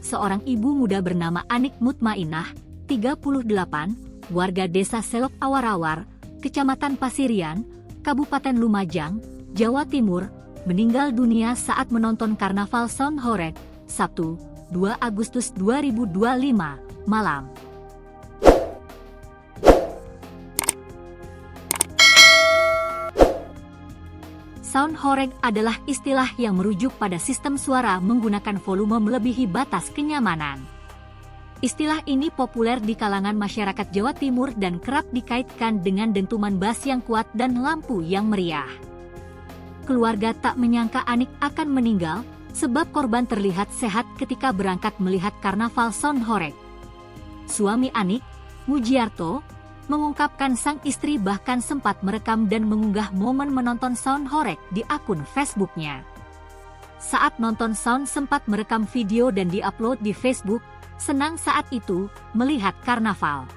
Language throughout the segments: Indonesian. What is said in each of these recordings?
seorang ibu muda bernama Anik Mutmainah, 38, warga desa Selok Awarawar, Kecamatan Pasirian, Kabupaten Lumajang, Jawa Timur, meninggal dunia saat menonton Karnaval Sound Horeg, Sabtu, 2 Agustus 2025, malam. Sound Horeg adalah istilah yang merujuk pada sistem suara menggunakan volume melebihi batas kenyamanan. Istilah ini populer di kalangan masyarakat Jawa Timur dan kerap dikaitkan dengan dentuman bass yang kuat dan lampu yang meriah. Keluarga tak menyangka Anik akan meninggal, sebab korban terlihat sehat ketika berangkat melihat Karnaval Sound Horeg. Suami Anik, Mujiarto, mengungkapkan sang istri bahkan sempat merekam dan mengunggah momen menonton Sound Horeg di akun Facebooknya. Saat nonton Sound sempat merekam video dan diupload di Facebook, senang saat itu melihat karnaval.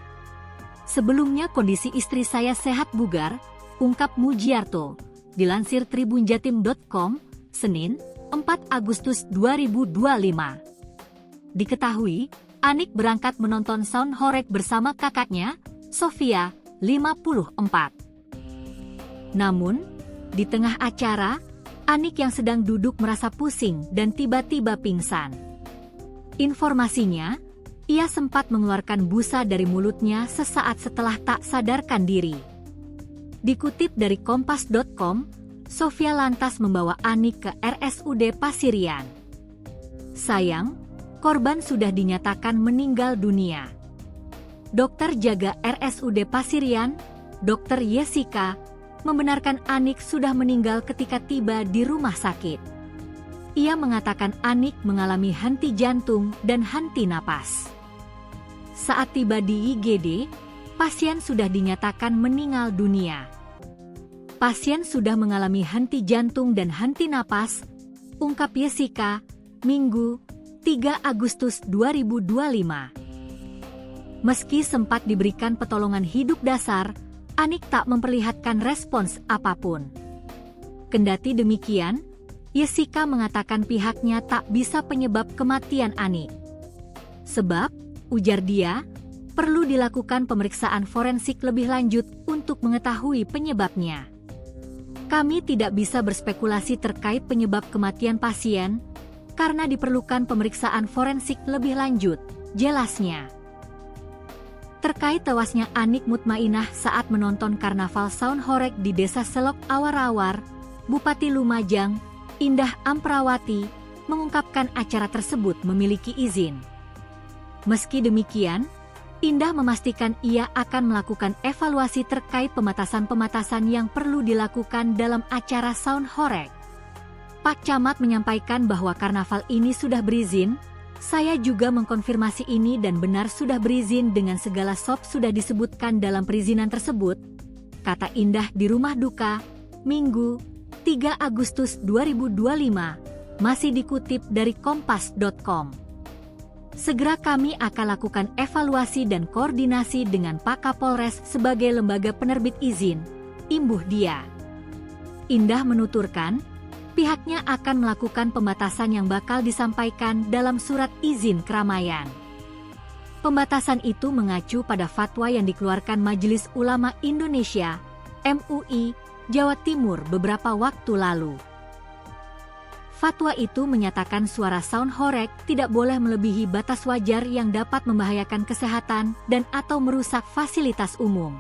Sebelumnya kondisi istri saya sehat bugar, ungkap Mujiarto, dilansir tribunjatim.com, Senin, 4 Agustus 2025. Diketahui, Anik berangkat menonton Sound Horeg bersama kakaknya, Sofia, 54. Namun, di tengah acara, Anik yang sedang duduk merasa pusing dan tiba-tiba pingsan. Informasinya, ia sempat mengeluarkan busa dari mulutnya sesaat setelah tak sadarkan diri. Dikutip dari kompas.com, Sofia lantas membawa Anik ke RSUD Pasirian. Sayang, korban sudah dinyatakan meninggal dunia. Dokter jaga RSUD Pasirian, Dr. Jessica, membenarkan Anik sudah meninggal ketika tiba di rumah sakit. Ia mengatakan Anik mengalami henti jantung dan henti napas. Saat tiba di IGD, pasien sudah dinyatakan meninggal dunia. Pasien sudah mengalami henti jantung dan henti napas, ungkap Jessica, Minggu, 3 Agustus 2025. Meski sempat diberikan pertolongan hidup dasar, Anik tak memperlihatkan respons apapun. Kendati demikian, Jessica mengatakan pihaknya tak bisa penyebab kematian Anik. Sebab, ujar dia, perlu dilakukan pemeriksaan forensik lebih lanjut untuk mengetahui penyebabnya. Kami tidak bisa berspekulasi terkait penyebab kematian pasien, karena diperlukan pemeriksaan forensik lebih lanjut, jelasnya. Terkait tewasnya Anik Mutmainah saat menonton Karnaval Sound Horeg di desa Selok Awarawar, Bupati Lumajang, Indah Amprawati, mengungkapkan acara tersebut memiliki izin. Meski demikian, Indah memastikan ia akan melakukan evaluasi terkait pematasan-pematasan yang perlu dilakukan dalam acara Sound Horeg. Pak Camat menyampaikan bahwa karnaval ini sudah berizin. Saya juga mengkonfirmasi ini dan benar sudah berizin dengan segala SOP sudah disebutkan dalam perizinan tersebut, kata Indah di rumah duka, Minggu, 3 Agustus 2025, masih dikutip dari kompas.com. Segera kami akan lakukan evaluasi dan koordinasi dengan Pak Kapolres sebagai lembaga penerbit izin, imbuh dia. Indah menuturkan, pihaknya akan melakukan pembatasan yang bakal disampaikan dalam surat izin keramaian. Pembatasan itu mengacu pada fatwa yang dikeluarkan Majelis Ulama Indonesia, MUI, Jawa Timur beberapa waktu lalu. Fatwa itu menyatakan suara Sound Horeg tidak boleh melebihi batas wajar yang dapat membahayakan kesehatan dan atau merusak fasilitas umum.